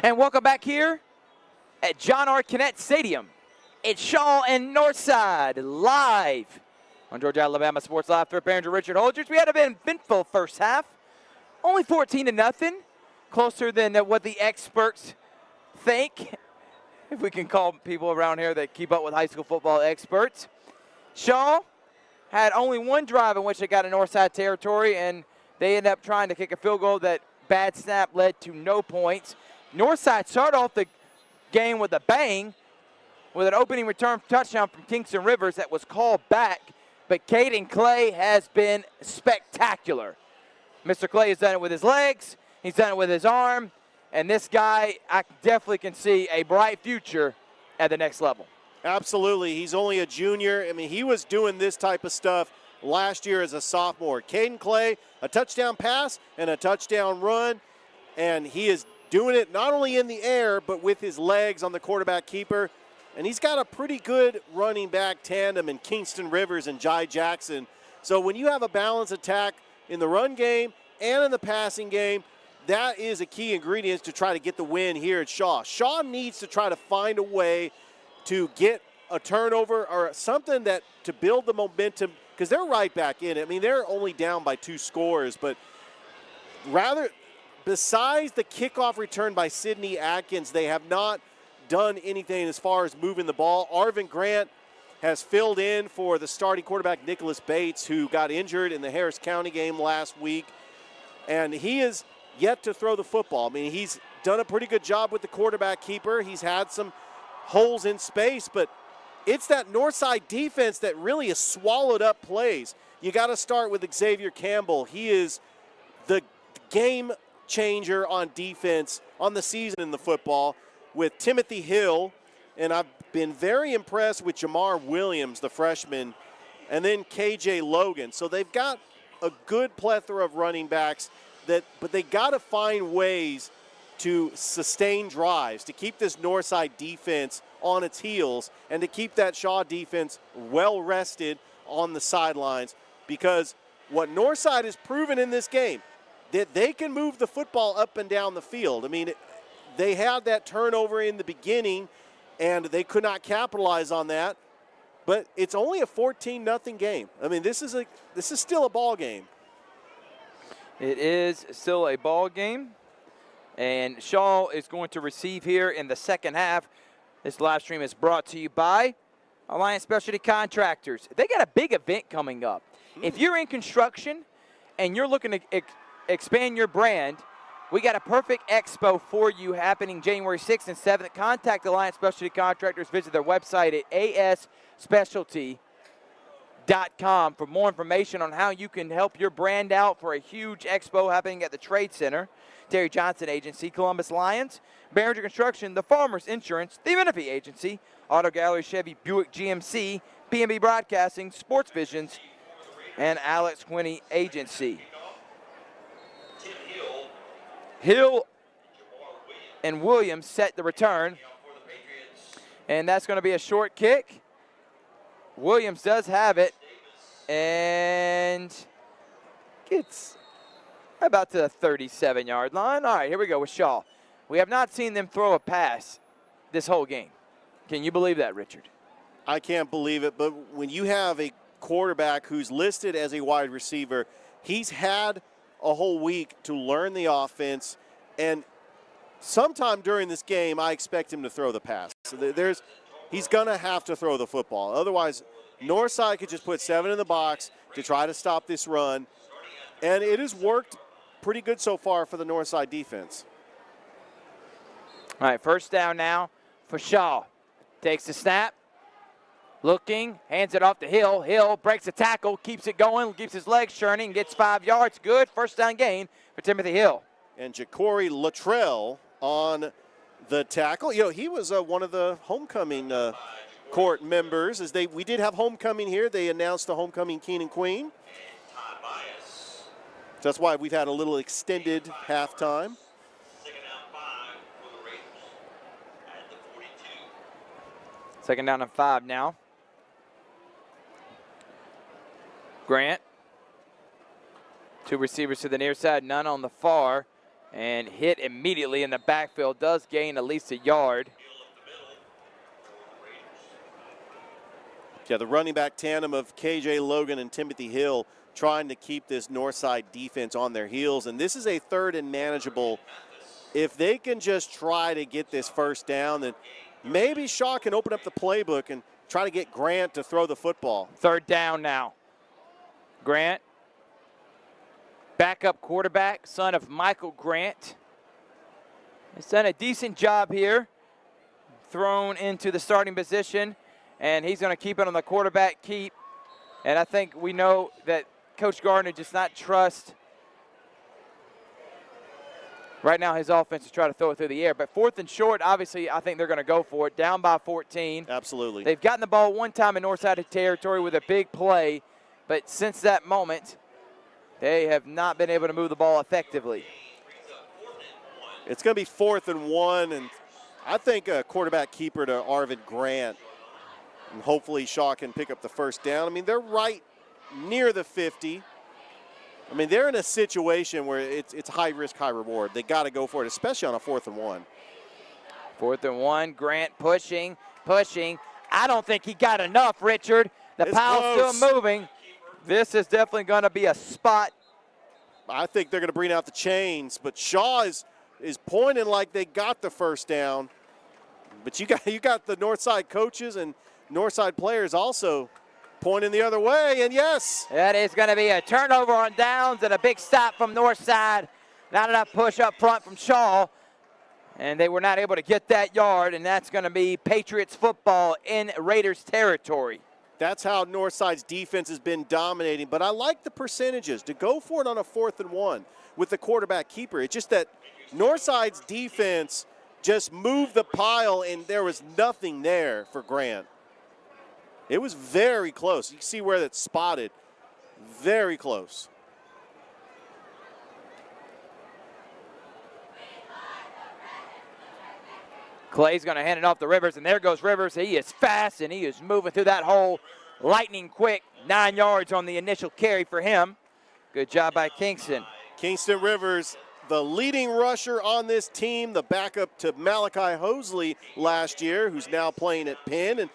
And welcome back here at John R. Kennett Stadium. It's Shaw and Northside live on Georgia Alabama Sports Live. Thrift, Barringer, Richard Holdridge. We had an eventful first half. Only 14-0. Closer than what the experts think, if we can call people around here that keep up with high school football experts. Shaw had only one drive in which they got in Northside territory, and they ended up trying to kick a field goal. That bad snap led to no points. Northside started off the game with a bang with an opening return touchdown from Kingston Rivers that was called back, but Caden Clay has been spectacular. Mr. Clay has done it with his legs, he's done it with his arm, and this guy, I definitely can see a bright future at the next level. Absolutely. He's only a junior. I mean, he was doing this type of stuff last year as a sophomore. Caden Clay, a touchdown pass and a touchdown run, and he is doing it not only in the air, but with his legs on the quarterback keeper. And he's got a pretty good running back tandem in Kingston Rivers and Jai Jackson. So when you have a balanced attack in the run game and in the passing game, that is a key ingredient to try to get the win here at Shaw. Shaw needs to try to find a way to get a turnover or something that to build the momentum, because they're right back in it. I mean, they're only down by 2 scores, but rather, besides the kickoff return by Sidney Atkins, they have not done anything as far as moving the ball. Arvin Grant has filled in for the starting quarterback Nicholas Bates, who got injured in the Harris County game last week, and he is yet to throw the football. I mean, he's done a pretty good job with the quarterback keeper. He's had some holes in space, but it's that Northside defense that really has swallowed up plays. You got to start with Xavier Campbell. He is the game changer on defense on the season in the football, with Timothy Hill, and I've been very impressed with Jamar Williams, the freshman, and then KJ Logan. So they've got a good plethora of running backs, but they got to find ways to sustain drives, to keep this Northside defense on its heels, and to keep that Shaw defense well rested on the sidelines, because what Northside has proven in this game, that they can move the football up and down the field. I mean, they had that turnover in the beginning, and they could not capitalize on that. But it's only a 14-0 game. I mean, this is still a ball game. It is still a ball game, and Shaw is going to receive here in the second half. This live stream is brought to you by Alliance Specialty Contractors. They got a big event coming up. If you're in construction and you're looking to expand your brand, we got a perfect expo for you happening January 6th and 7th. Contact Alliance Specialty Contractors. Visit their website at asspecialty.com for more information on how you can help your brand out for a huge expo happening at the Trade Center. Terry Johnson Agency, Columbus Lions, Barringer Construction, The Farmers Insurance, The Menifee Agency, Auto Gallery, Chevy, Buick, GMC, PNB Broadcasting, SportsVisions, and Alex Quinney Agency. Hill and Williams set the return, and that's going to be a short kick. Williams does have it and gets about to the 37-yard line. All right, here we go with Shaw. We have not seen them throw a pass this whole game. Can you believe that, Richard? I can't believe it, but when you have a quarterback who's listed as a wide receiver, he's had a whole week to learn the offense, and sometime during this game, I expect him to throw the pass. So he's going to have to throw the football. Otherwise, Northside could just put 7 in the box to try to stop this run, and it has worked pretty good so far for the Northside defense. All right, first down now for Shaw. Takes the snap, looking, hands it off to Hill. Hill breaks the tackle, keeps it going, keeps his legs churning, gets 5 yards. Good first down gain for Timothy Hill. And Ja'Cory Luttrell on the tackle. You know, he was one of the homecoming court members. We did have homecoming here. They announced the homecoming king and queen. So that's why we've had a little extended halftime. Second down and 5 now. Grant. 2 receivers to the near side, none on the far. and hit immediately in the backfield. Does gain at least a yard. Yeah, the running back tandem of KJ Logan and Timothy Hill trying to keep this Northside defense on their heels. And this is a 3rd and manageable. If they can just try to get this first down, then maybe Shaw can open up the playbook and try to get Grant to throw the football. 3rd down now. Grant, backup quarterback, son of Michael Grant. He's done a decent job here. Thrown into the starting position, and he's going to keep it on the quarterback keep. And I think we know that Coach Gardner does not trust right now his offense is trying to throw it through the air. But 4th and short, obviously, I think they're going to go for it. Down by 14. Absolutely. They've gotten the ball one time in Northside territory with a big play, but since that moment, they have not been able to move the ball effectively. It's going to be 4th and 1, and I think a quarterback keeper to Arvid Grant. And hopefully Shaw can pick up the first down. I mean, they're right near the 50. I mean, they're in a situation where it's high risk, high reward. They got to go for it, especially on a 4th and 1. 4th and 1, Grant pushing. I don't think he got enough, Richard. The pile's still moving. This is definitely going to be a spot. I think they're going to bring out the chains, but Shaw is pointing like they got the first down. But you got the Northside coaches and Northside players also pointing the other way, and yes. That is going to be a turnover on downs and a big stop from Northside. Not enough push up front from Shaw, and they were not able to get that yard, and that's going to be Patriots football in Raiders territory. That's how Northside's defense has been dominating, but I like the percentages to go for it on a 4th and 1 with the quarterback keeper. It's just that Northside's defense just moved the pile, and there was nothing there for Grant. It was very close. You can see where that's spotted. Very close. Clay's going to hand it off to Rivers, and there goes Rivers. He is fast, and he is moving through that hole lightning quick. 9 yards on the initial carry for him. Good job by Kingston. Kingston Rivers, the leading rusher on this team, the backup to Malachi Hosley last year, who's now playing at Penn. And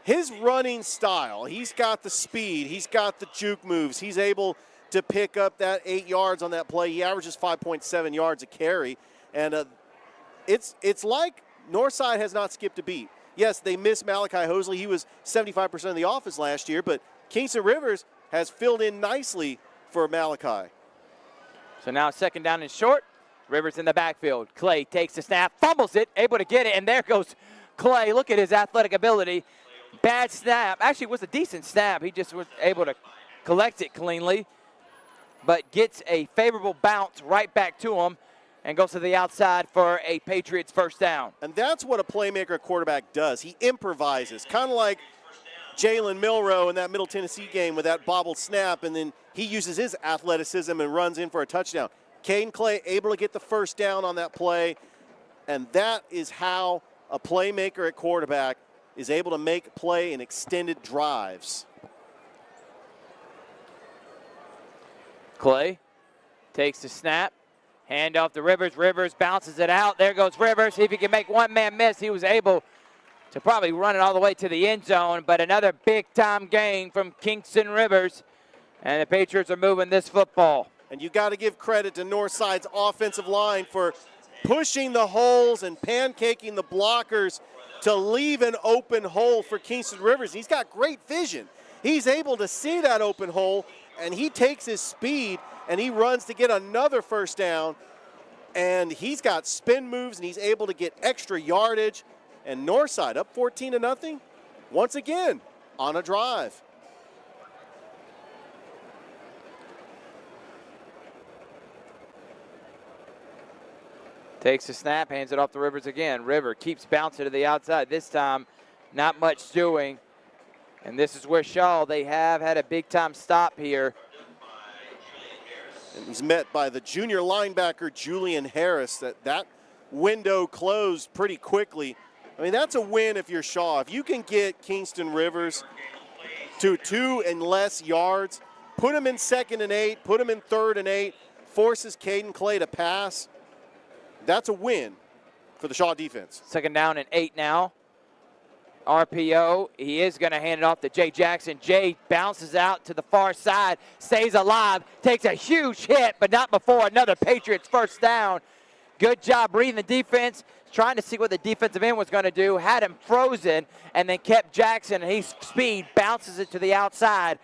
his running style, he's got the speed, he's got the juke moves, he's able to pick up that 8 yards on that play. He averages 5.7 yards a carry. And it's like Northside has not skipped a beat. Yes, they missed Malachi Hosley. He was 75% of the offense last year, but Kingston Rivers has filled in nicely for Malachi. So now 2nd down and short. Rivers in the backfield. Clay takes the snap, fumbles it, able to get it, and there goes Clay. Look at his athletic ability. Bad snap. Actually, it was a decent snap. He just was able to collect it cleanly, but gets a favorable bounce right back to him and goes to the outside for a Patriots first down. And that's what a playmaker quarterback does. He improvises, kind of like Jalen Milroe in that Middle Tennessee game with that bobbled snap, and then he uses his athleticism and runs in for a touchdown. Caden Clay able to get the first down on that play, and that is how a playmaker at quarterback is able to make play in extended drives. Clay takes the snap, hand off to Rivers. Rivers bounces it out. There goes Rivers. See if he can make one man miss. He was able to probably run it all the way to the end zone, but another big-time gain from Kingston Rivers, and the Patriots are moving this football. And you got to give credit to Northside's offensive line for pushing the holes and pancaking the blockers to leave an open hole for Kingston Rivers. He's got great vision. He's able to see that open hole, and he takes his speed, and he runs to get another first down. And he's got spin moves, and he's able to get extra yardage. And Northside up 14-0, once again, on a drive. Takes the snap, hands it off to Rivers again. River keeps bouncing to the outside. This time, not much doing. And this is where Shaw, they have had a big-time stop here. And he's met by the junior linebacker, Julian Harris. That window closed pretty quickly. I mean, that's a win if you're Shaw. If you can get Kingston Rivers to 2 and less yards, put him in 2nd and 8, put him in 3rd and 8, forces Caden Clay to pass. That's a win for the Shaw defense. 2nd down and 8 now. RPO, he is going to hand it off to Jay Jackson. Jay bounces out to the far side, stays alive, takes a huge hit, but not before another Patriots 1st down. Good job reading the defense, trying to see what the defensive end was going to do, had him frozen, and then kept Jackson, and he's speed, bounces it to the outside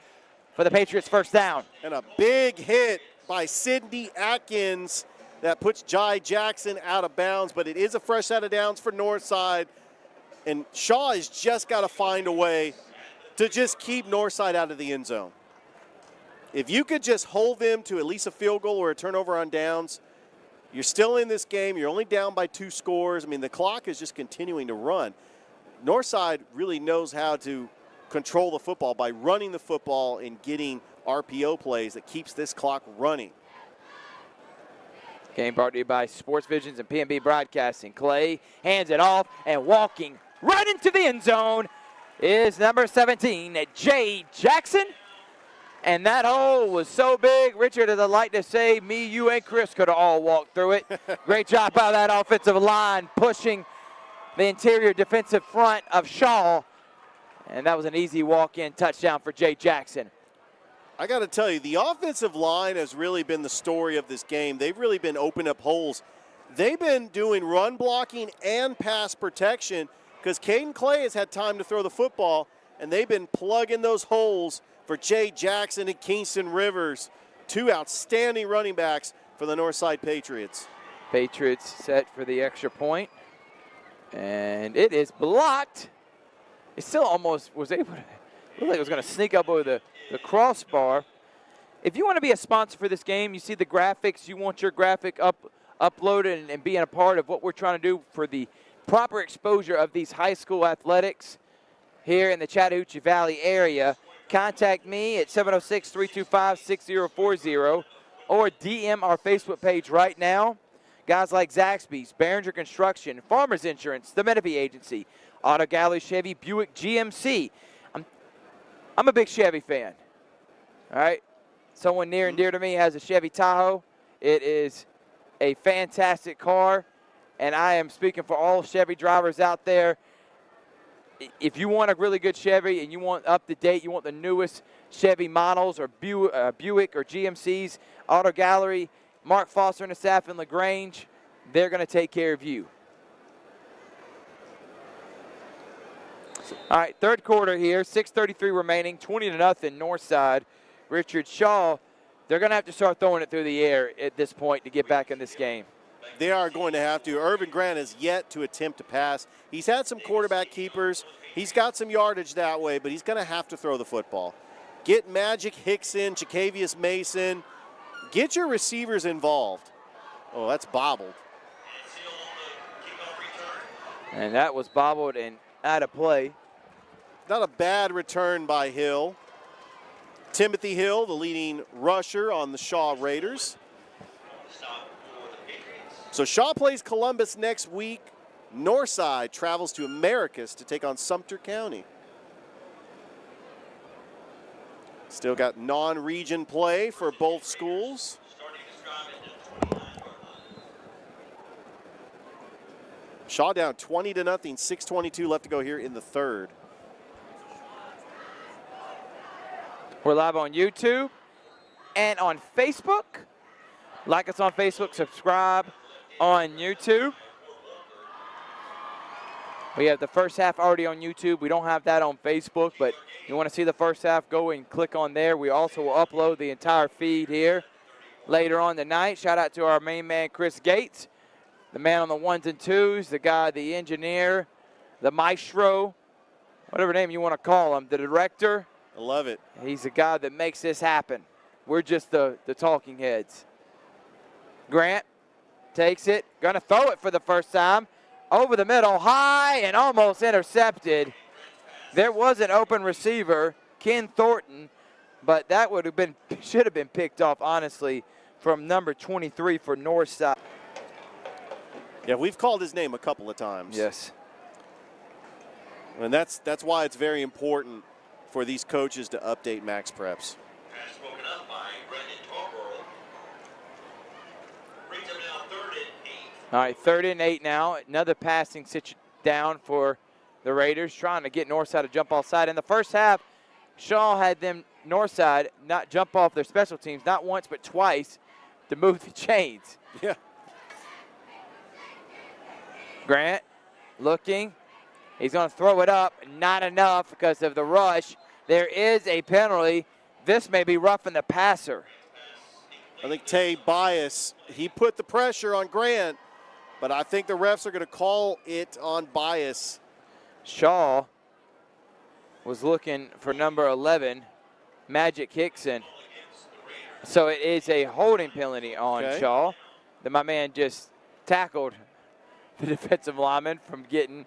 for the Patriots 1st down. And a big hit by Sidney Atkins that puts Jai Jackson out of bounds, but it is a fresh set of downs for Northside. And Shaw has just got to find a way to just keep Northside out of the end zone. If you could just hold them to at least a field goal or a turnover on downs, you're still in this game. You're only down by 2 scores. I mean, the clock is just continuing to run. Northside really knows how to control the football by running the football and getting RPO plays that keeps this clock running. Game brought to you by SportsVisions and P&B Broadcasting. Clay hands it off, and walking right into the end zone is number 17, Jay Jackson. And that hole was so big, Richard, as I'd like to say, me, you, and Chris could have all walked through it. Great job by that offensive line, pushing the interior defensive front of Shaw. And that was an easy walk-in touchdown for Jay Jackson. I got to tell you, the offensive line has really been the story of this game. They've really been opening up holes. They've been doing run blocking and pass protection because Caden Clay has had time to throw the football, and they've been plugging those holes for Jay Jackson and Kingston Rivers, 2 outstanding running backs for the Northside Patriots. Patriots set for the extra point, and it is blocked. It still almost was able to, looked like it was going to sneak up over the crossbar. If you want to be a sponsor for this game, you see the graphics, you want your graphic uploaded and being a part of what we're trying to do for the proper exposure of these high school athletics here in the Chattahoochee Valley area, contact me at 706-325-6040 or DM our Facebook page right now. Guys like Zaxby's, Barringer Construction, Farmers Insurance, the Menifee Agency, Auto Gallery, Chevy, Buick, GMC. I'm a big Chevy fan, all right? Someone near and dear to me has a Chevy Tahoe. It is a fantastic car, and I am speaking for all Chevy drivers out there. If you want a really good Chevy and you want up-to-date, you want the newest Chevy models or Buick or GMCs, Auto Gallery, Mark Foster and the staff in LaGrange, they're going to take care of you. All right, 3rd quarter here, 6:33 remaining, 20-0 Northside. Richard Shaw, they're going to have to start throwing it through the air at this point to get back in this game. They are going to have to. Irvin Grant has yet to attempt to pass. He's had some quarterback keepers. He's got some yardage that way, but he's going to have to throw the football. Get Magic Hickson, Jacavius Mason. Get your receivers involved. Oh, that's bobbled. And that was bobbled and out of play. Not a bad return by Hill. Timothy Hill, the leading rusher on the Shaw Raiders. So Shaw plays Columbus next week. Northside travels to Americus to take on Sumter County. Still got non-region play for both schools. Shaw down 20-0, 6:22 left to go here in the 3rd. We're live on YouTube and on Facebook. Like us on Facebook, subscribe on YouTube. We have the first half already on YouTube. We don't have that on Facebook, but you want to see the first half, go and click on there. We also will upload the entire feed here later on tonight. Shout out to our main man, Chris Gates, the man on the 1s and 2s, the guy, the engineer, the maestro, whatever name you want to call him, the director. I love it. He's the guy that makes this happen. We're just the talking heads. Grant takes it, gonna throw it for the first time. Over the middle, high, and almost intercepted. There was an open receiver, Ken Thornton, but that should have been picked off, honestly, from number 23 for Northside. Yeah, we've called his name a couple of times. Yes. And that's why it's very important for these coaches to update max preps. Pass spoken up by Brendan Tarboro. Brings him now 3rd and 8. All right, 3rd and 8 now. Another passing down for the Raiders, trying to get Northside to jump offside. In the first half, Shaw had them, Northside, not jump off their special teams, not once but twice, to move the chains. Yeah. Grant looking. He's going to throw it up. Not enough because of the rush. There is a penalty. This may be roughing the passer. I think Tay Bias, he put the pressure on Grant, but I think the refs are going to call it on Bias. Shaw was looking for number 11, Magic Hickson. So it is a holding penalty on Shaw. That my man just tackled the defensive lineman from getting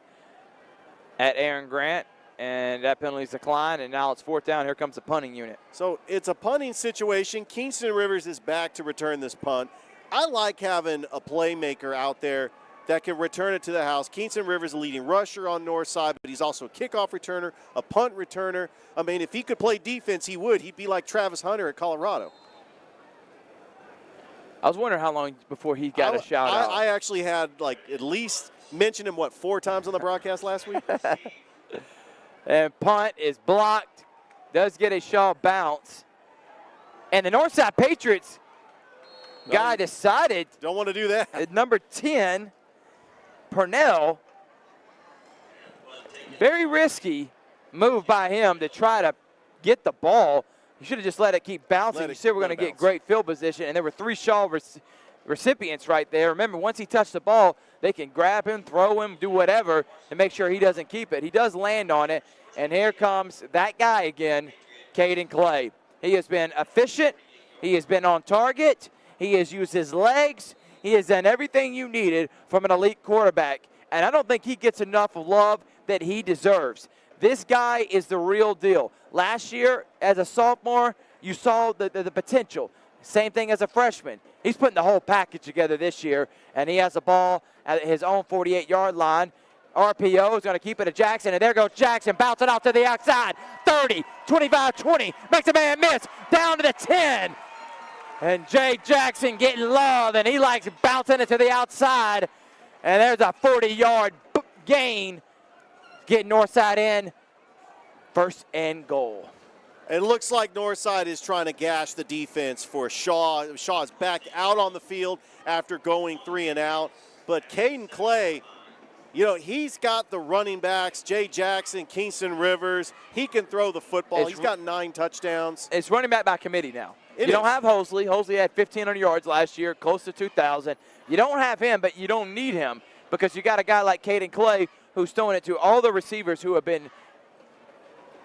at Aaron Grant, and that penalty's declined, and now it's 4th down. Here comes the punting unit. So it's a punting situation. Kingston Rivers is back to return this punt. I like having a playmaker out there that can return it to the house. Kingston Rivers, a leading rusher on Northside, but he's also a kickoff returner, a punt returner. I mean, if he could play defense, he would. He'd be like Travis Hunter at Colorado. I was wondering how long before he got a shout out. I actually had like at least mentioned him, 4 times on the broadcast last week? And punt is blocked. Does get a Shaw bounce. And the Northside Patriots guy decided. Don't want to do that. At number 10, Purnell. Very risky move by him to try to get the ball. You should have just let it keep bouncing. You said we're going to get great field position, and there were 3 Shaw recipients right there. Remember, once he touched the ball, they can grab him, throw him, do whatever to make sure he doesn't keep it. He does land on it, and here comes that guy again, Caden Clay. He has been efficient. He has been on target. He has used his legs. He has done everything you needed from an elite quarterback, and I don't think he gets enough love that he deserves. This guy is the real deal. Last year, as a sophomore, you saw the potential. Same thing as a freshman. He's putting the whole package together this year, and he has the ball at his own 48-yard line. RPO is going to keep it to Jackson, and there goes Jackson, bouncing out to the outside. 30, 25, 20, makes a man miss, down to the 10. And Jay Jackson getting love, and he likes bouncing it to the outside. And there's a 40-yard gain, getting Northside in. 1st and goal. It looks like Northside is trying to gash the defense for Shaw. Shaw is back out on the field after going 3 and out. But Caden Clay, you know, he's got the running backs, Jay Jackson, Kingston Rivers. He can throw the football. He's got 9 touchdowns. It's running back by committee now. You don't have Hosley. Hosley had 1,500 yards last year, close to 2,000. You don't have him, but you don't need him because you got a guy like Caden Clay who's throwing it to all the receivers who have been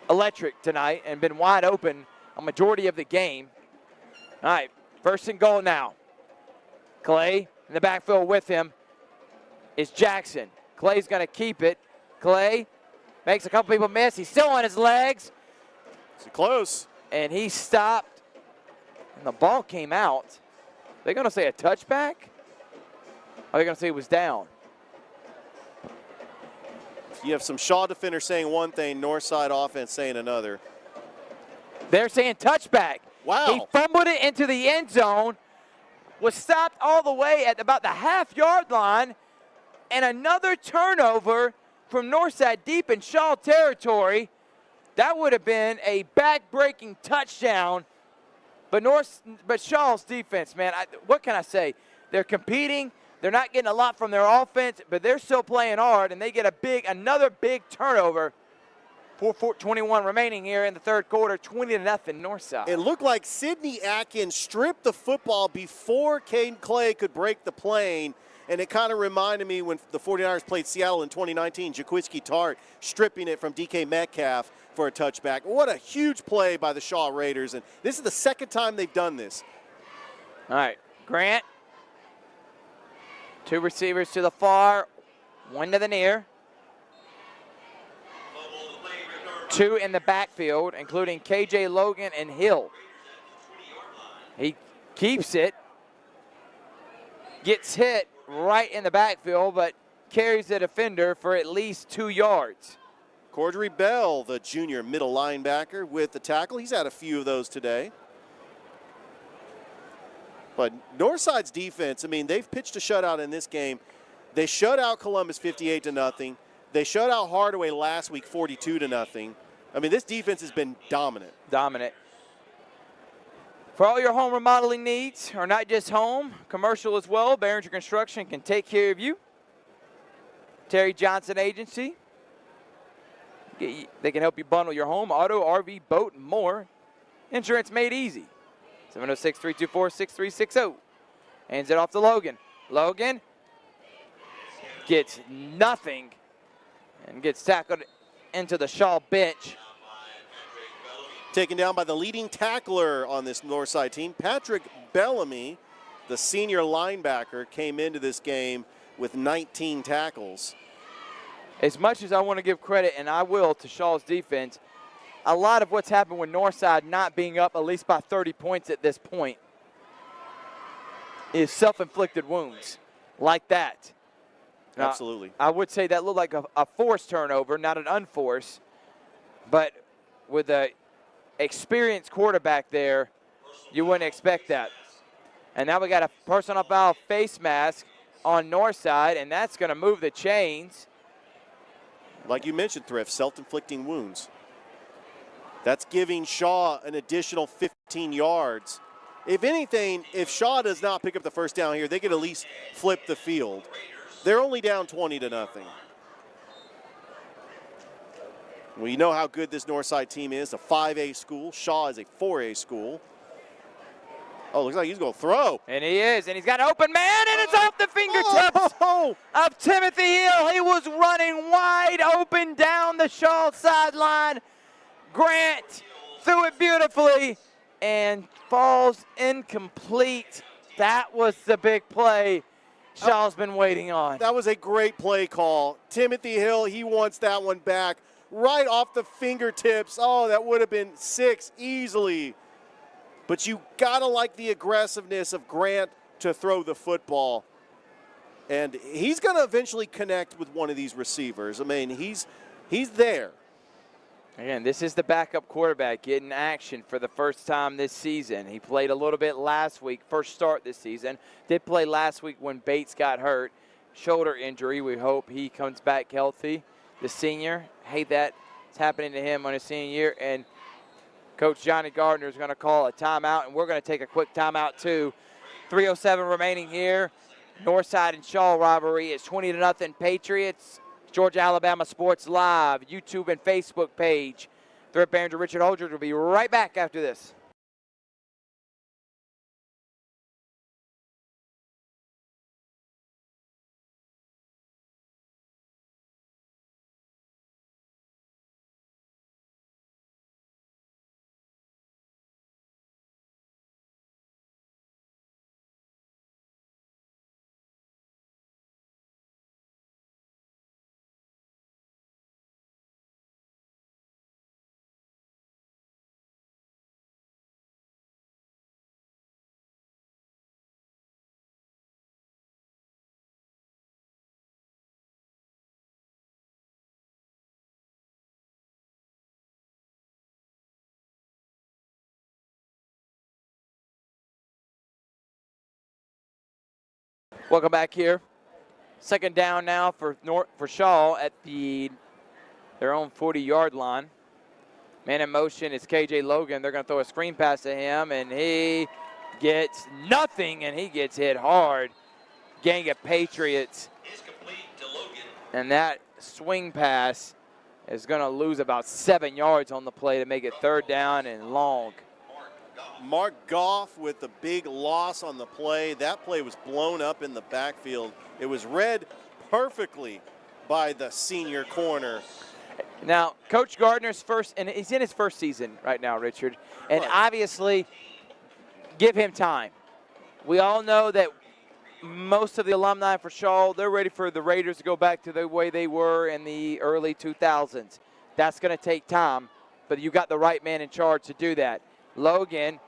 electric tonight and been wide open a majority of the game. All right, 1st and goal now. Clay in the backfield with him is Jackson. Clay's going to keep it. Clay makes a couple people miss. He's still on his legs. It's close. And he stopped, and the ball came out. They're going to say a touchback? Or are they going to say it was down? You have some Shaw defenders saying one thing, Northside offense saying another. They're saying touchback. Wow. He fumbled it into the end zone, was stopped all the way at about the half-yard line, and another turnover from Northside deep in Shaw territory. That would have been a back-breaking touchdown. But Shaw's defense, man, what can I say? They're competing. They're not getting a lot from their offense, but they're still playing hard, and they get another big turnover. 4:21 remaining here in the 3rd quarter, 20-0 Northside. It looked like Sidney Atkins stripped the football before Caden Clay could break the plane, and it kind of reminded me when the 49ers played Seattle in 2019, Jaquiski Tart stripping it from DK Metcalf for a touchback. What a huge play by the Shaw Raiders, and this is the 2nd time they've done this. All right, Grant. 2 receivers to the far, 1 to the near. 2 in the backfield, including KJ Logan and Hill. He keeps it, gets hit right in the backfield, but carries the defender for at least 2 yards. Cordry Bell, the junior middle linebacker, with the tackle. He's had a few of those today. But Northside's defense, I mean, they've pitched a shutout in this game. They shut out Columbus 58-0. They shut out Hardaway last week 42-0. I mean, this defense has been dominant. Dominant. For all your home remodeling needs, or not just home, commercial as well, Barringer Construction can take care of you. Terry Johnson Agency. They can help you bundle your home, auto, RV, boat, and more. Insurance made easy. 706-324-6360. Hands it off to Logan. Logan gets nothing and gets tackled into the Shaw bench. Taken down by the leading tackler on this Northside team, Patrick Bellamy, the senior linebacker, came into this game with 19 tackles. As much as I want to give credit, and I will, to Shaw's defense, a lot of what's happened with Northside not being up at least by 30 points at this point is self-inflicted wounds like that. Now, absolutely. I would say that looked like a forced turnover, not an unforced, but with a experienced quarterback there, you wouldn't expect that. And now we got a personal foul face mask on Northside, and that's going to move the chains. Like you mentioned, Thrift, self-inflicting wounds. That's giving Shaw an additional 15 yards. If anything, if Shaw does not pick up the first down here, they could at least flip the field. They're only down 20-0. We know how good this Northside team is, a 5A school. Shaw is a 4A school. Oh, looks like he's going to throw. And he is, and he's got an open man, and it's off the fingertips of Timothy Hill. He was running wide open down the Shaw sideline. Grant threw it beautifully and falls incomplete. That was the big play Shaw's been waiting on. That was a great play call. Timothy Hill, he wants that one back right off the fingertips. Oh, that would have been 6 easily. But you got to like the aggressiveness of Grant to throw the football. And he's going to eventually connect with one of these receivers. I mean, he's there. Again, this is the backup quarterback getting action for the first time this season. He played a little bit last week, first start this season. Did play last week when Bates got hurt. Shoulder injury. We hope he comes back healthy. The senior, hate that it's happening to him on his senior year. And Coach Johnny Gardner is going to call a timeout, and we're going to take a quick timeout too. 3:07 remaining here. Northside and Shaw rivalry is 20-0 Patriots. Georgia Alabama Sports Live, YouTube and Facebook page. Thrift, Barringer, Richard Holdridge will be right back after this. Welcome back here. Second down now for Shaw at their own 40-yard line. Man in motion is KJ Logan. They're going to throw a screen pass to him, and he gets nothing, and he gets hit hard. Gang of Patriots. And that swing pass is going to lose about 7 yards on the play to make it third down and long. Mark Goff with the big loss on the play. That play was blown up in the backfield. It was read perfectly by the senior corner. Now, Coach Gardner's first, and he's in his first season right now, Richard, and obviously give him time. We all know that most of the alumni for Shaw, they're ready for the Raiders to go back to the way they were in the early 2000s. That's going to take time, but you got the right man in charge to do that. Logan.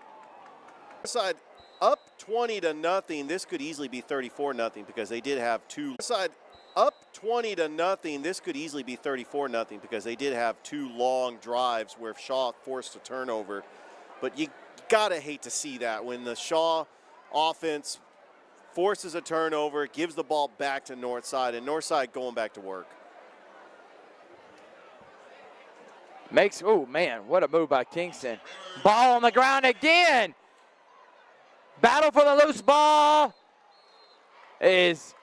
Side up 20-0. This could easily be 34-0 because they did have two. Side up 20-0. This could easily be 34-0 because they did have 2 long drives where Shaw forced a turnover. But you gotta hate to see that when the Shaw offense forces a turnover, gives the ball back to Northside, and Northside going back to work. Oh man, what a move by Kingston. Ball on the ground again. Battle for the loose ball is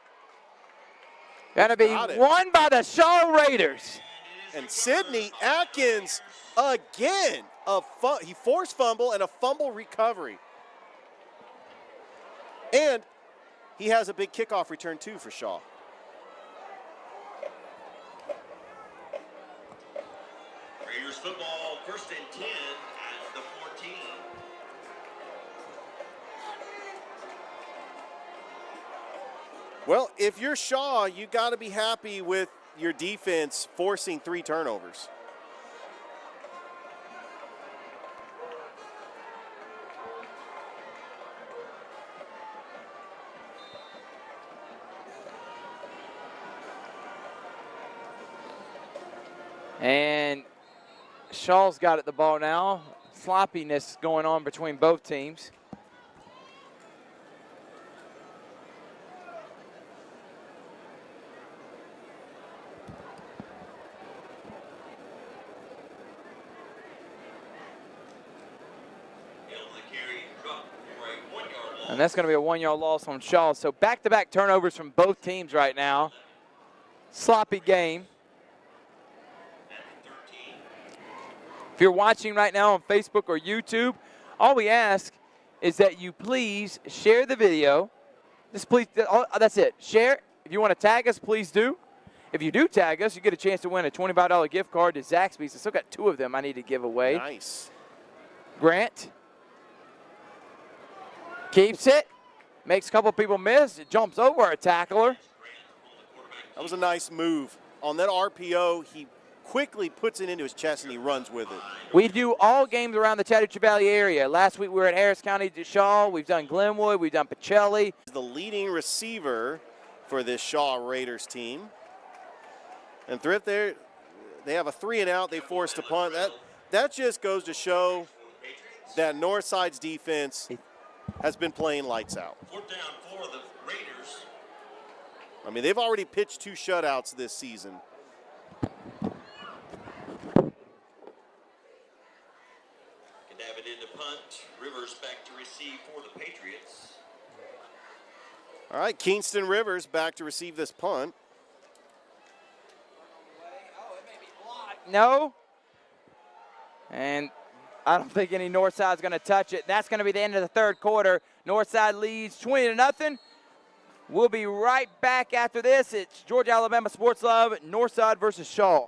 going to be won by the Shaw Raiders. And Sidney Atkins again, he forced fumble and a fumble recovery. And he has a big kickoff return too for Shaw. Raiders football, 1st and 10 at the 14. Well, if you're Shaw, you got to be happy with your defense forcing 3 turnovers. And Shaw's got at the ball now. Sloppiness going on between both teams. And that's going to be a 1-yard loss on Shaw. So back-to-back turnovers from both teams right now. Sloppy game. If you're watching right now on Facebook or YouTube, all we ask is that you please share the video. That's it. Share. If you want to tag us, please do. If you do tag us, you get a chance to win a $25 gift card to Zaxby's. I still got 2 of them I need to give away. Nice. Grant keeps it, makes a couple people miss. It jumps over a tackler. That was a nice move. On that RPO, he quickly puts it into his chest and he runs with it. We do all games around the Chattahoochee Valley area. Last week we were at Harris County, Shaw. We've done Glenwood. We've done Pacelli. The leading receiver for this Shaw Raiders team. And Thrift there, they have a 3-and-out. They forced a punt. That just goes to show that Northside's defense has been playing lights out. 4th down for the Raiders. I mean, they've already pitched 2 shutouts this season. David in the punt. Rivers back to receive for the Patriots. All right, Kingston Rivers back to receive this punt. No. And I don't think any Northside's going to touch it. That's going to be the end of the 3rd quarter. Northside leads 20-0. We'll be right back after this. It's Georgia Alabama Sports Live, Northside versus Shaw.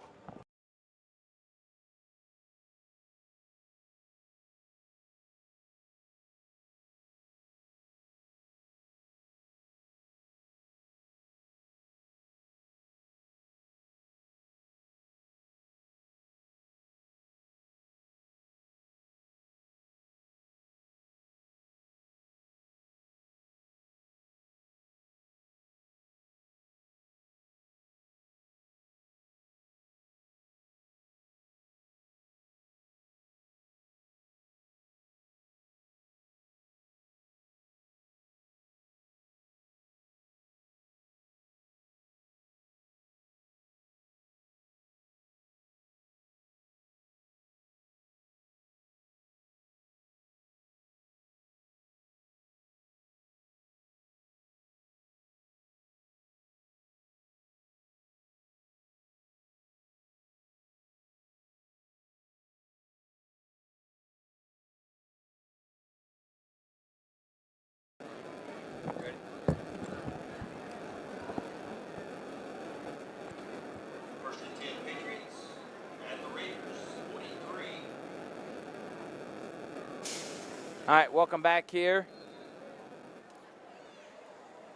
All right, welcome back here.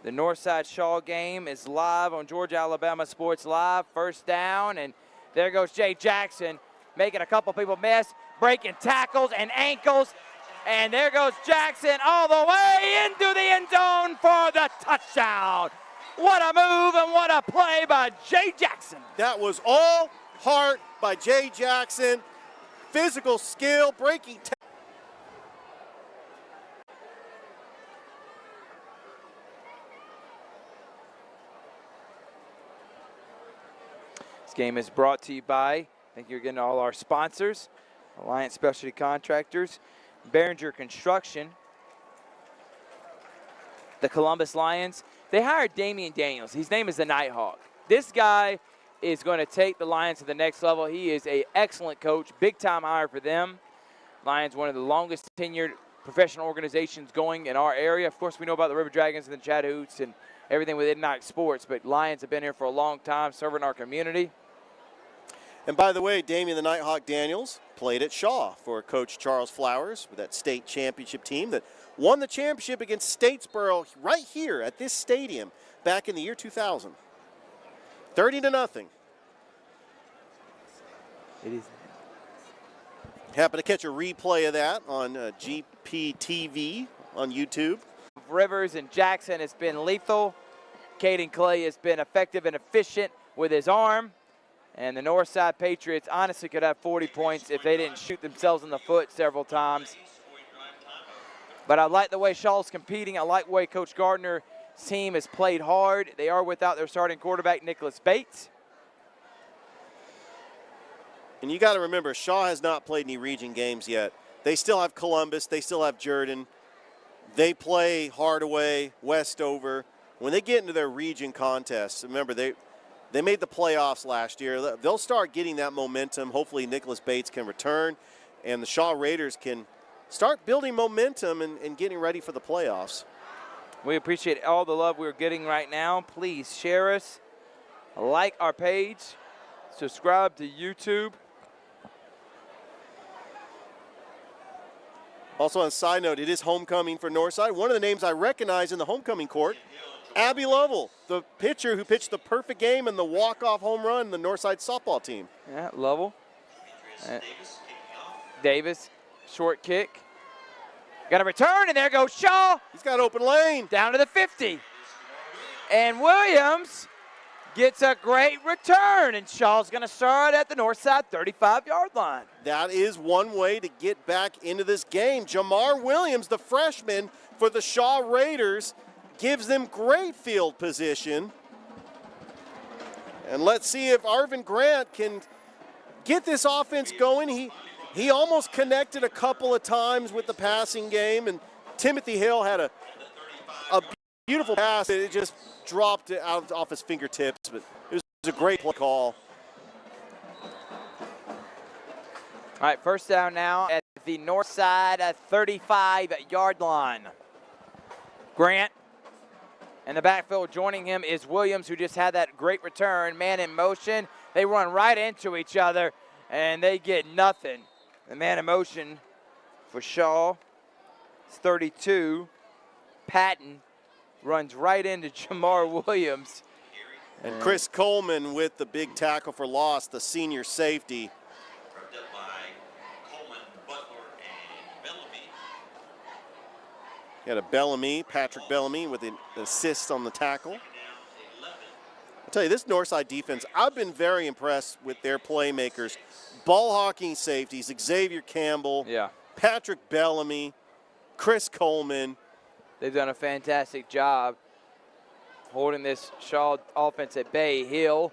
The Northside Shaw game is live on Georgia Alabama Sports Live. 1st down, and there goes Jay Jackson, making a couple people miss, breaking tackles and ankles. And there goes Jackson all the way into the end zone for the touchdown. What a move and what a play by Jay Jackson. That was all heart by Jay Jackson. Physical skill, breaking tackles. This game is brought to you by, thank you again to all our sponsors, Alliance Specialty Contractors, Barringer Construction, the Columbus Lions. They hired Damian Daniels. His name is the Nighthawk. This guy is going to take the Lions to the next level. He is an excellent coach, big-time hire for them. Lions, one of the longest tenured professional organizations going in our area. Of course, we know about the River Dragons and the Chatahoots and everything with Ignite Sports, but Lions have been here for a long time, serving our community. And by the way, Damian the Nighthawk Daniels played at Shaw for Coach Charles Flowers with that state championship team that won the championship against Statesboro right here at this stadium back in the year 2000. 30-0. It is. Happen to catch a replay of that on GPTV on YouTube. Rivers and Jackson has been lethal. Caden Clay has been effective and efficient with his arm. And the Northside Patriots honestly could have 40 points if they didn't shoot themselves in the foot several times. But I like the way Shaw's competing. I like the way Coach Gardner's team has played hard. They are without their starting quarterback, Nicholas Bates. And you got to remember, Shaw has not played any region games yet. They still have Columbus. They still have Jordan. They play Hardaway, Westover. When they get into their region contests, remember, they made the playoffs last year. They'll start getting that momentum. Hopefully Nicholas Bates can return, and the Shaw Raiders can start building momentum and getting ready for the playoffs. We appreciate all the love we're getting right now. Please share us, like our page, subscribe to YouTube. Also, on a side note, it is homecoming for Northside. One of the names I recognize in the homecoming court, Abby Lovell, the pitcher who pitched the perfect game and the walk-off home run in the Northside softball team. Yeah, Lovell. Davis, short kick. Got a return, and there goes Shaw. He's got open lane. Down to the 50. And Williams gets a great return, and Shaw's going to start at the Northside 35-yard line. That is one way to get back into this game. Jamar Williams, the freshman for the Shaw Raiders, gives them great field position. And let's see if Arvin Grant can get this offense going. He almost connected a couple of times with the passing game, and Timothy Hill had a beautiful pass. It just dropped it out off his fingertips, but it was a great play call. All right, first down now at the Northside 35-yard line. Grant in the backfield. Joining him is Williams, who just had that great return. Man in motion. They run right into each other, and they get nothing. The man in motion for Shaw is 32. Patton runs right into Jamar Williams. And Chris Coleman with the big tackle for loss, the senior safety. You had a Bellamy, Patrick Bellamy with an assist on the tackle. I'll tell you, this Northside defense, I've been very impressed with their playmakers. Ball hawking safeties, Xavier Campbell, Patrick Bellamy, Chris Coleman. They've done a fantastic job holding this Shaw offense at bay. Hill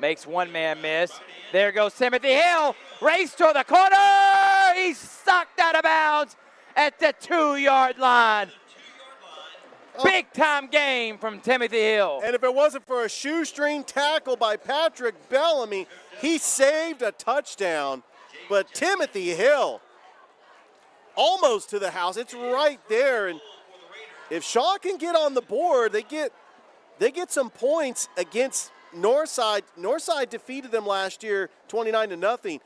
makes one man miss. There goes Timothy Hill. Race to the corner. He's sucked out of bounds at the 2-yard line. Big time game from Timothy Hill. And if it wasn't for a shoestring tackle by Patrick Bellamy, he saved a touchdown. But Timothy Hill, almost to the house. It's right there. And if Shaw can get on the board, they get some points against Northside. Northside defeated them last year 29-0.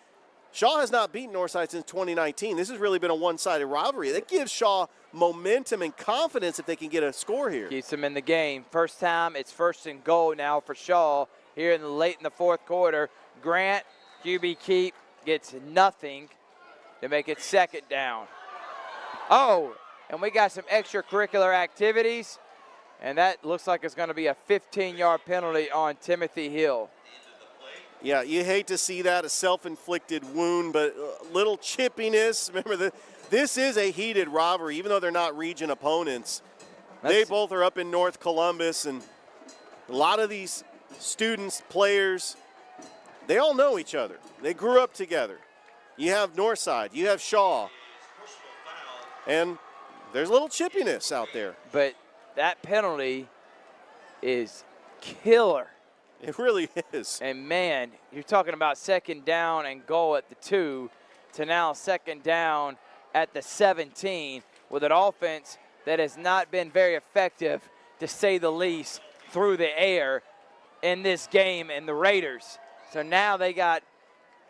Shaw has not beaten Northside since 2019. This has really been a one-sided rivalry. That gives Shaw momentum and confidence if they can get a score here. Keeps them in the game. First time, it's 1st and goal now for Shaw here late in the 4th quarter. Grant, QB keep, gets nothing to make it 2nd down. Oh, and we got some extracurricular activities, and that looks like it's going to be a 15-yard penalty on Timothy Hill. Yeah, you hate to see that, a self-inflicted wound, but a little chippiness. Remember, this is a heated rivalry, even though they're not region opponents. They both are up in North Columbus, and a lot of these students, players, they all know each other. They grew up together. You have Northside, you have Shaw, and there's a little chippiness out there. But that penalty is killer. It really is. And, man, you're talking about second down and goal at the 2 to now second down at the 17 with an offense that has not been very effective, to say the least, through the air in this game, and the Raiders. So now they got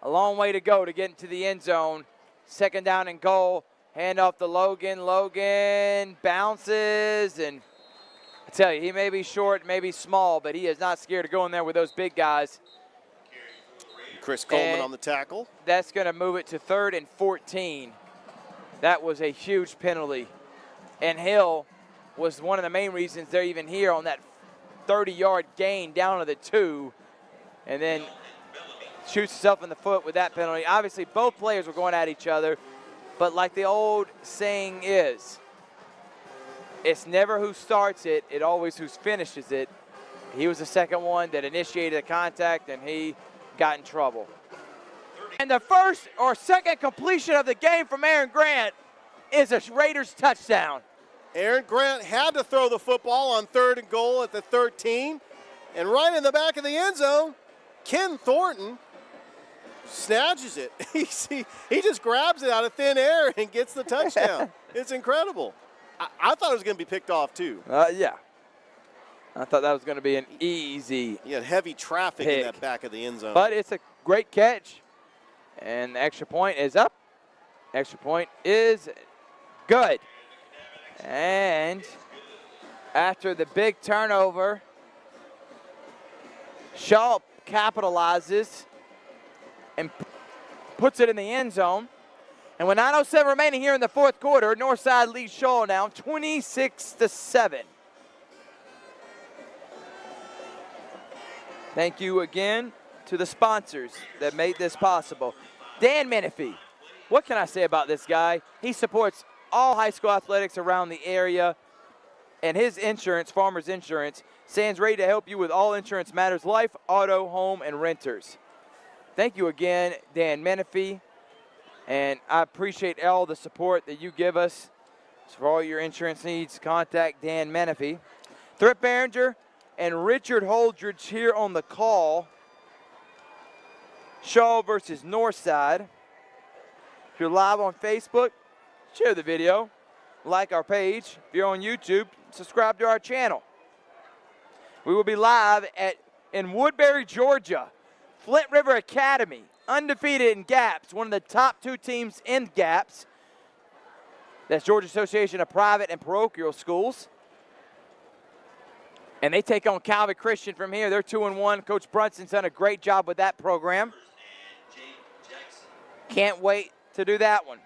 a long way to go to get into the end zone. Second down and goal. Hand off to Logan. Logan bounces, and I tell you, he may be short, may be small, but he is not scared to go in there with those big guys. Chris Coleman And on the tackle. That's going to move it to 3rd and 14. That was a huge penalty. And Hill was one of the main reasons they're even here on that 30-yard gain down to the 2, and then shoots himself in the foot with that penalty. Obviously, both players were going at each other, but like the old saying is, it's never who starts it, it always who finishes it. He was the second one that initiated the contact, and he got in trouble. And the first or second completion of the game from Aaron Grant is a Raiders touchdown. Aaron Grant had to throw the football on 3rd and goal at the 13, and right in the back of the end zone, Ken Thornton snatches it. He just grabs it out of thin air and gets the touchdown. It's incredible. I thought it was going to be picked off too. Yeah. I thought that was going to be an easy He had heavy traffic pick in that back of the end zone. But it's a great catch. And the extra point is up. Extra point is good. And after the big turnover, Shaw capitalizes and puts it in the end zone. And with 9:07 remaining here in the 4th quarter, Northside leads Shaw now 26-7. Thank you again to the sponsors that made this possible. Dan Menifee, what can I say about this guy? He supports all high school athletics around the area, and his insurance, Farmers Insurance, stands ready to help you with all insurance matters: life, auto, home, and renters. Thank you again, Dan Menifee, and I appreciate all the support that you give us. So for all your insurance needs, contact Dan Menifee. Thrift, Barringer, and Richard Holdridge here on the call. Shaw versus Northside. If you're live on Facebook, share the video, like our page. If you're on YouTube, subscribe to our channel. We will be live in Woodbury, Georgia. Flint River Academy, undefeated in GAPS, one of the top 2 teams in GAPS. That's Georgia Association of Private and Parochial Schools. And they take on Calvin Christian from here. They're 2-1. Coach Brunson's done a great job with that program. Can't wait to do that one.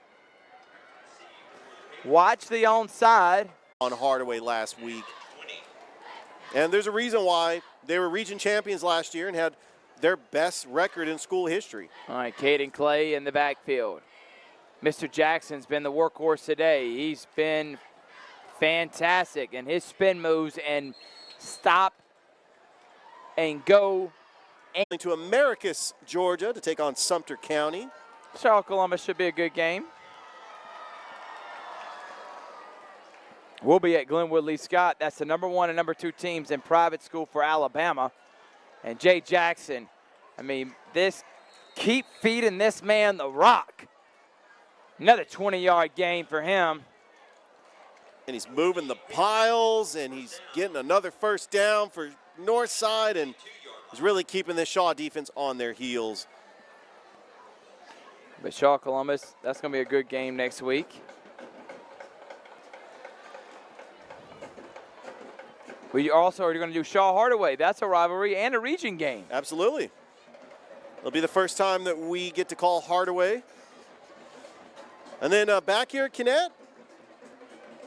Watch the onside. On Hardaway last week. And there's a reason why they were region champions last year and had their best record in school history. All right, Caden Clay in the backfield. Mr. Jackson's been the workhorse today. He's been fantastic in his spin moves and stop and go. To Americus, Georgia, to take on Sumter County. Charlotte Columbus should be a good game. We'll be at Glenwood Lee Scott. That's the number 1 and number 2 teams in private school for Alabama. And Jay Jackson, I mean, keep feeding this man the rock. Another 20-yard gain for him. And he's moving the piles, and he's getting another first down for Northside, and he's really keeping this Shaw defense on their heels. But Shaw Columbus, that's going to be a good game next week. We also are going to do Shaw Hardaway. That's a rivalry and a region game. Absolutely. It'll be the first time that we get to call Hardaway. And then back here at Kinnett,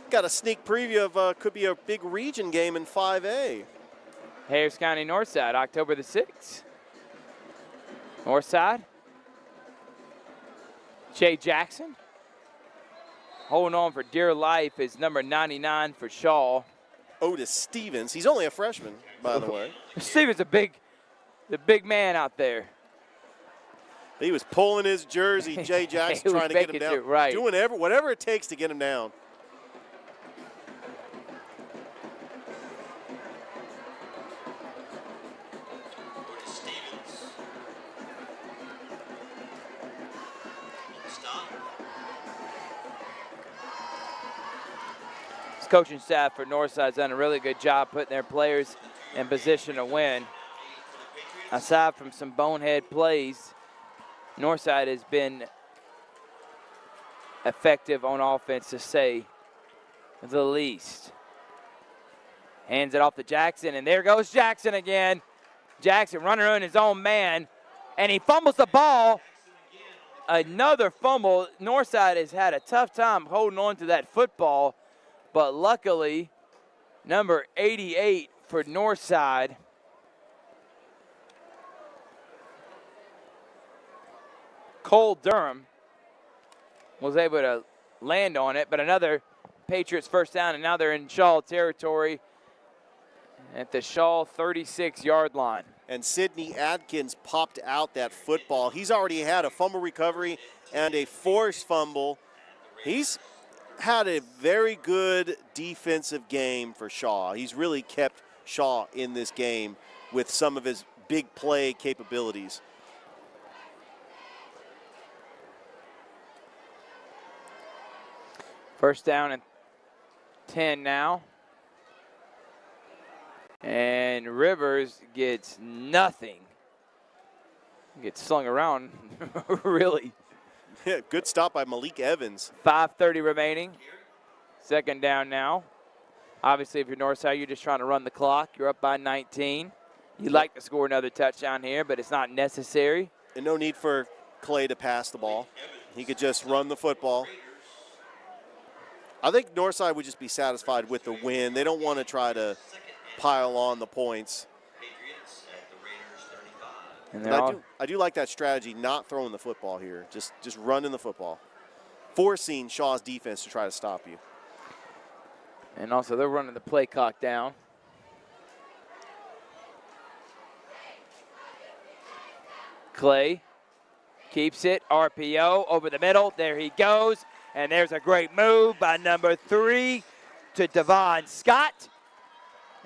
got a sneak preview of could be a big region game in 5A. Harris County Northside, October the 6th. Northside. Jay Jackson. Holding on for dear life is number 99 for Shaw. Otis Stevens. He's only a freshman, by the way. Stevens the big man out there. He was pulling his jersey, Jay Jackson, trying to get him down. Right. Doing whatever it takes to get him down. This coaching staff for Northside's done a really good job putting their players in position to win. Aside from some bonehead plays, Northside has been effective on offense, to say the least. Hands it off to Jackson, and there goes Jackson again. Jackson running on his own man, and he fumbles the ball. Another fumble. Northside has had a tough time holding on to that football, but luckily, number 88 for Northside, Cole Durham, was able to land on it, but another Patriots first down, and now they're in Shaw territory at the Shaw 36-yard line. And Sidney Adkins popped out that football. He's already had a fumble recovery and a forced fumble. He's had a very good defensive game for Shaw. He's really kept Shaw in this game with some of his big play capabilities. First down and 10 now. And Rivers gets nothing. Gets slung around, really. Yeah, good stop by Malik Evans. 5:30 remaining. Second down now. Obviously, if you're Northside, you're just trying to run the clock. You're up by 19. You'd like to score another touchdown here, but it's not necessary. And no need for Clay to pass the ball. He could just run the football. I think Northside would just be satisfied with the win. They don't want to try to pile on the points. And I do like that strategy, not throwing the football here, just running the football, forcing Shaw's defense to try to stop you. And also, they're running the play clock down. Clay keeps it, RPO over the middle. There he goes, and there's a great move by number 3 to Devon Scott.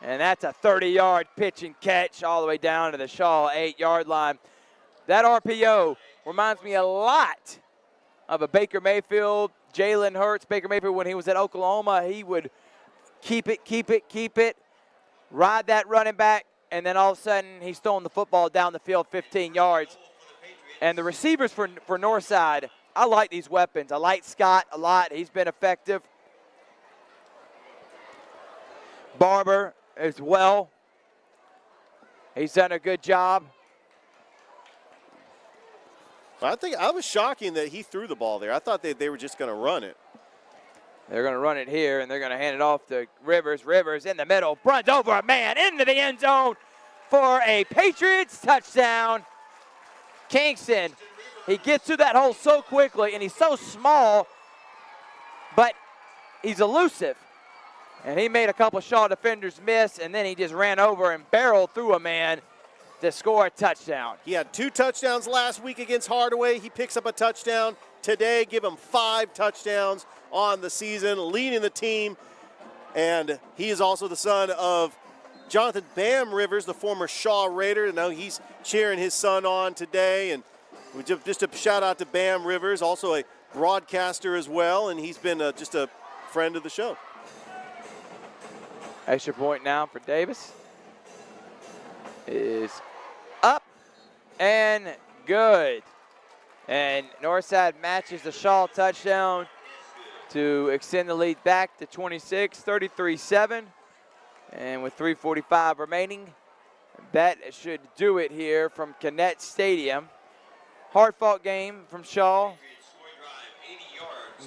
And that's a 30-yard pitch and catch all the way down to the Shaw 8-yard line. That RPO reminds me a lot of a Baker Mayfield, Jalen Hurts. Baker Mayfield, when he was at Oklahoma, he would keep it, ride that running back, and then all of a sudden he's throwing the football down the field 15 yards. And the receivers for Northside, I like these weapons. I like Scott a lot. He's been effective. Barber as well. He's done a good job. I think I was shocking that he threw the ball there. I thought they were just going to run it. They're going to run it here, and they're going to hand it off to Rivers. Rivers in the middle, runs over a man into the end zone for a Patriots touchdown. Kingston, he gets through that hole so quickly, and he's so small, but he's elusive. And he made a couple Shaw defenders miss, and then he just ran over and barreled through a man to score a touchdown. He had 2 touchdowns last week against Hardaway. He picks up a touchdown today, give him 5 touchdowns on the season, leading the team. And he is also the son of Jonathan Bam Rivers, the former Shaw Raider. And now he's cheering his son on today. And just a shout out to Bam Rivers, also a broadcaster as well. And he's been just a friend of the show. Extra point now for Davis. Is up and good. And Northside matches the Shaw touchdown to extend the lead back to 26, 33-7. And with 3:45 remaining, that should do it here from Kinnett Stadium. Hard-fought game from Shaw,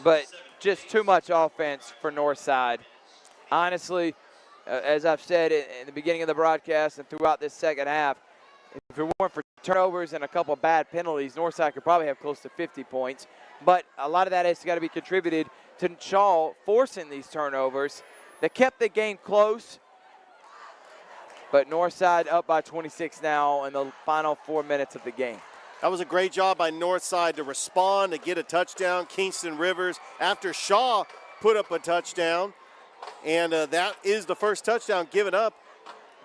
but just too much offense for Northside. Honestly, as I've said in the beginning of the broadcast and throughout this second half, if it weren't for turnovers and a couple of bad penalties, Northside could probably have close to 50 points. But a lot of that has got to be contributed to Shaw forcing these turnovers that kept the game close. But Northside up by 26 now in the final 4 minutes of the game. That was a great job by Northside to respond, to get a touchdown. Kingston Rivers, after Shaw put up a touchdown, and that is the first touchdown given up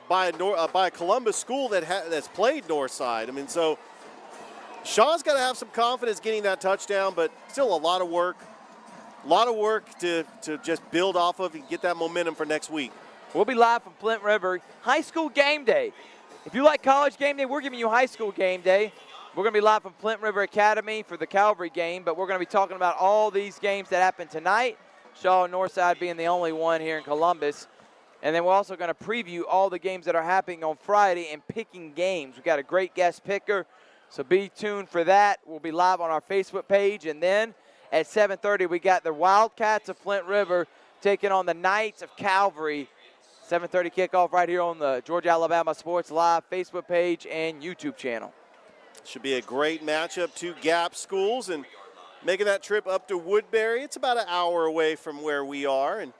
by a Columbus school that's played Northside. I mean, so Shaw's got to have some confidence getting that touchdown, but still a lot of work. A lot of work to just build off of and get that momentum for next week. We'll be live from Flint River. High school game day. If you like college game day, we're giving you high school game day. We're going to be live from Flint River Academy for the Calvary game, but we're going to be talking about all these games that happen tonight. Shaw and Northside being the only one here in Columbus. And then we're also going to preview all the games that are happening on Friday and picking games. We've got a great guest picker, so be tuned for that. We'll be live on our Facebook page. And then at 7:30, we got the Wildcats of Flint River taking on the Knights of Calvary. 7:30 kickoff right here on the Georgia Alabama Sports Live Facebook page and YouTube channel. Should be a great matchup. Two Gap schools, and making that trip up to Woodbury. It's about an hour away from where we are, and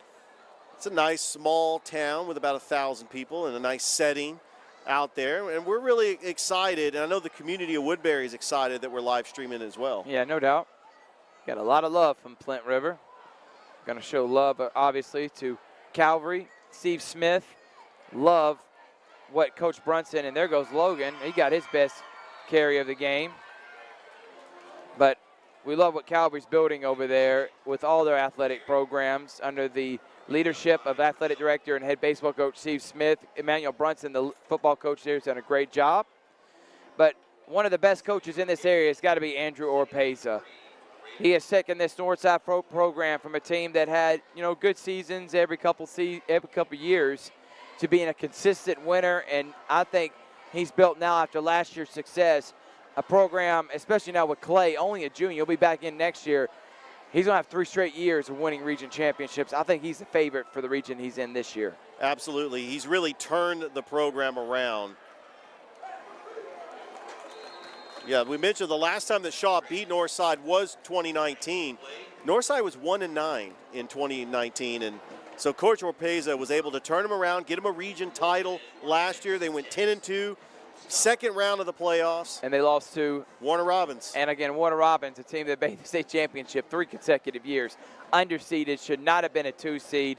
it's a nice small town with about 1,000 people and a nice setting out there. And we're really excited, and I know the community of Woodbury is excited that we're live streaming as well. Yeah, no doubt. Got a lot of love from Flint River. Going to show love, obviously, to Calvary. Steve Smith, love what Coach Brunson, and there goes Logan. He got his best carry of the game. But we love what Calvary's building over there with all their athletic programs under the leadership of athletic director and head baseball coach Steve Smith. Emmanuel Brunson, the football coach there, has done a great job. But one of the best coaches in this area has got to be Andrew Orpeza. He has taken this Northside program from a team that had, good seasons every couple years to being a consistent winner, and I think he's built now after last year's success a program, especially now with Clay, only a junior. He'll be back in next year. He's going to have 3 straight years of winning region championships. I think he's the favorite for the region he's in this year. Absolutely. He's really turned the program around. Yeah, we mentioned the last time that Shaw beat Northside was 2019. Northside was 1-9 in 2019, and so Coach Orpeza was able to turn them around, get them a region title last year. They went 10-2, second round of the playoffs. And they lost to Warner Robins. And again, Warner Robins, a team that made the state championship 3 consecutive years. Underseeded, should not have been a 2 seed.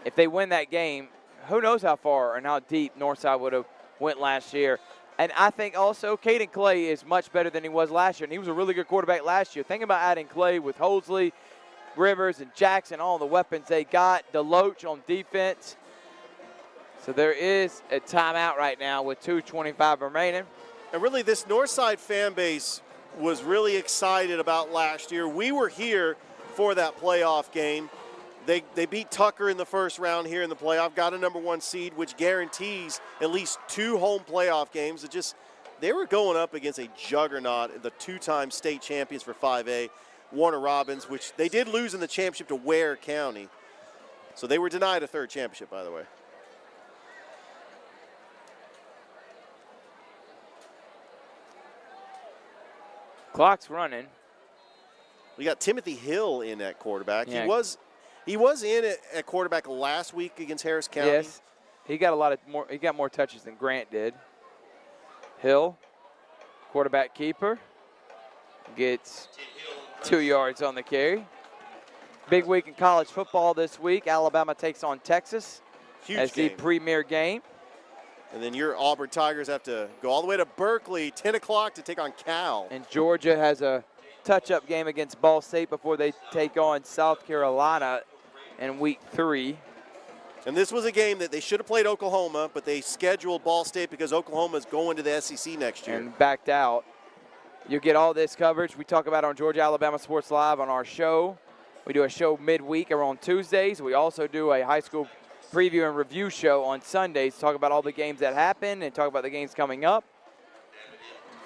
If they win that game, who knows how far and how deep Northside would have went last year. And I think also Caden Clay is much better than he was last year, and he was a really good quarterback last year. Think about adding Clay with Holdridge, Rivers, and Jackson, all the weapons they got. Deloach on defense. So there is a timeout right now with 2:25 remaining. And really this Northside fan base was really excited about last year. We were here for that playoff game. They beat Tucker in the first round here in the playoff, got a #1 seed, which guarantees at least 2 home playoff games. They were going up against a juggernaut, the 2-time state champions for 5A, Warner Robins, which they did lose in the championship to Ware County. So they were denied a 3rd championship, by the way. Clock's running. We got Timothy Hill in at quarterback. Yeah. He was in at quarterback last week against Harris County. Yes, he got he got more touches than Grant did. Hill, quarterback keeper, gets 2 yards on the carry. Big week in college football this week. Alabama takes on Texas as the premier game. And then your Auburn Tigers have to go all the way to Berkeley, 10 o'clock to take on Cal. And Georgia has a touch-up game against Ball State before they take on South Carolina in week 3. And this was a game that they should have played Oklahoma, but they scheduled Ball State because Oklahoma is going to the SEC next year. And backed out. You'll get all this coverage we talk about on Georgia Alabama Sports Live on our show. We do a show midweek or on Tuesdays. We also do a high school preview and review show on Sundays. Talk about all the games that happen and talk about the games coming up.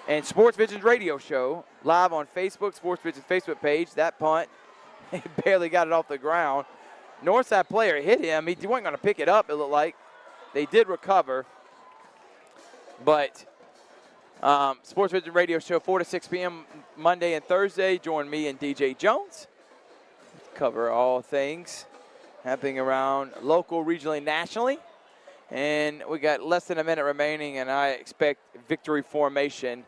And SportsVisions radio show live on Facebook, SportsVisions Facebook page. That punt, he barely got it off the ground. Northside player hit him. He wasn't going to pick it up, it looked like. They did recover. But SportsVisions radio show 4 to 6 p.m. Monday and Thursday. Join me and DJ Jones. Cover all things happening around local, regionally, nationally. And we got less than a minute remaining, and I expect victory formation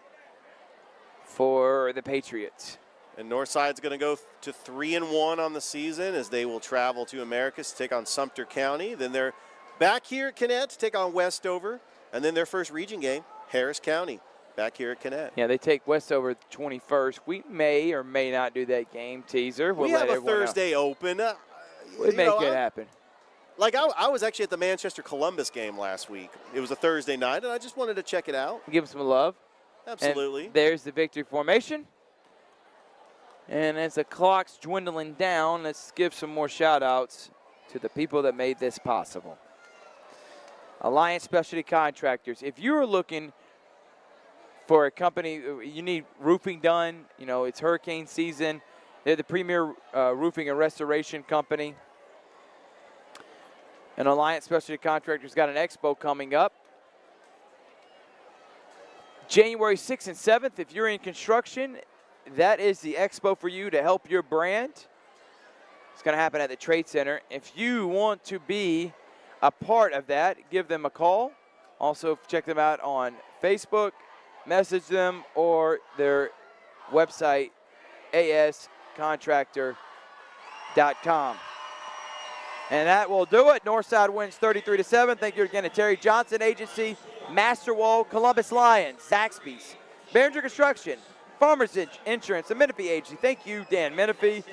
for the Patriots. And Northside's going to go to 3-1 on the season as they will travel to Americus to take on Sumter County. Then they're back here at Connett to take on Westover. And then their first region game, Harris County, back here at Connett. Yeah, they take Westover the 21st. We may or may not do that game. Teaser. We have a Thursday open. We make it happen. Like, I was actually at the Manchester-Columbus game last week. It was a Thursday night, and I just wanted to check it out. Give them some love. Absolutely. And there's the victory formation. And as the clock's dwindling down, let's give some more shout-outs to the people that made this possible. Alliance Specialty Contractors. If you're looking for a company, you need roofing done, you know, it's hurricane season. They're the premier roofing and restoration company. And Alliance Specialty Contractors got an expo coming up. January 6th and 7th, if you're in construction, that is the expo for you to help your brand. It's going to happen at the Trade Center. If you want to be a part of that, give them a call. Also, check them out on Facebook, message them, or their website, ascontractor.com. And that will do it. Northside wins 33-7. Thank you again to Terry Johnson Agency, Masterwall, Columbus Lions, Zaxby's, Barringer Construction, Farmers Insurance, the Menifee Agency. Thank you, Dan Menifee,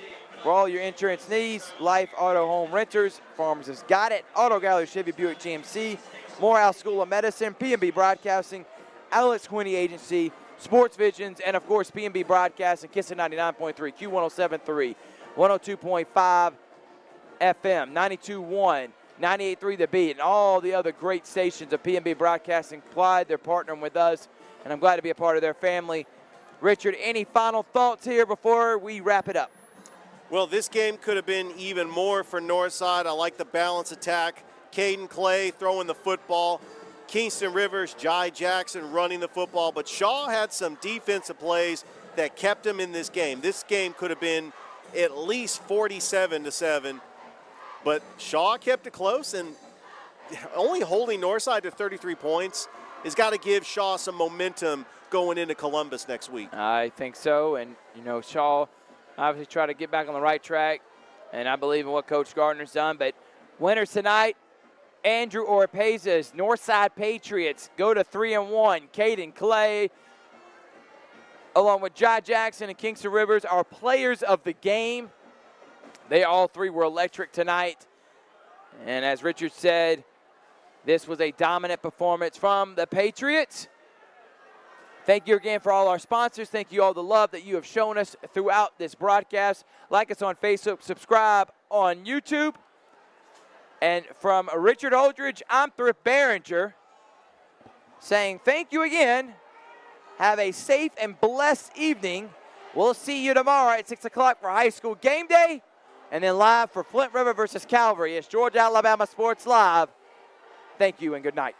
for all your insurance needs. Life, Auto, Home Renters, Farmers has got it. Auto Gallery, Chevy Buick GMC, Morehouse School of Medicine, P&B Broadcasting, Alex Quinney Agency, SportsVisions, and, of course, P&B Broadcasting, Kiss 99.3, Q107.3, 102.5 FM, 92.1, 98.3 The Beat, and all the other great stations of P&B Broadcasting. They're partnering with us, and I'm glad to be a part of their family. Richard, any final thoughts here before we wrap it up? Well, this game could have been even more for Northside. I like the balance attack. Caden Clay throwing the football. Kingston Rivers, Jai Jackson running the football. But Shaw had some defensive plays that kept him in this game. This game could have been at least 47-7. But Shaw kept it close, and only holding Northside to 33 points has got to give Shaw some momentum going into Columbus next week. I think so, and, you know, Shaw obviously try to get back on the right track, and I believe in what Coach Gardner's done. But winners tonight, Andrew Orepeza's Northside Patriots go to 3-1. Caden Clay, along with Jai Jackson and Kingston Rivers, are players of the game. They all three were electric tonight. And as Richard said, this was a dominant performance from the Patriots. Thank you again for all our sponsors. Thank you all the love that you have shown us throughout this broadcast. Like us on Facebook, subscribe on YouTube. And from Richard Holdridge, I'm Thrift Barringer, saying thank you again. Have a safe and blessed evening. We'll see you tomorrow at 6 o'clock for high school game day. And then live for Flint River versus Calvary. It's Georgia Alabama Sports Live. Thank you and good night.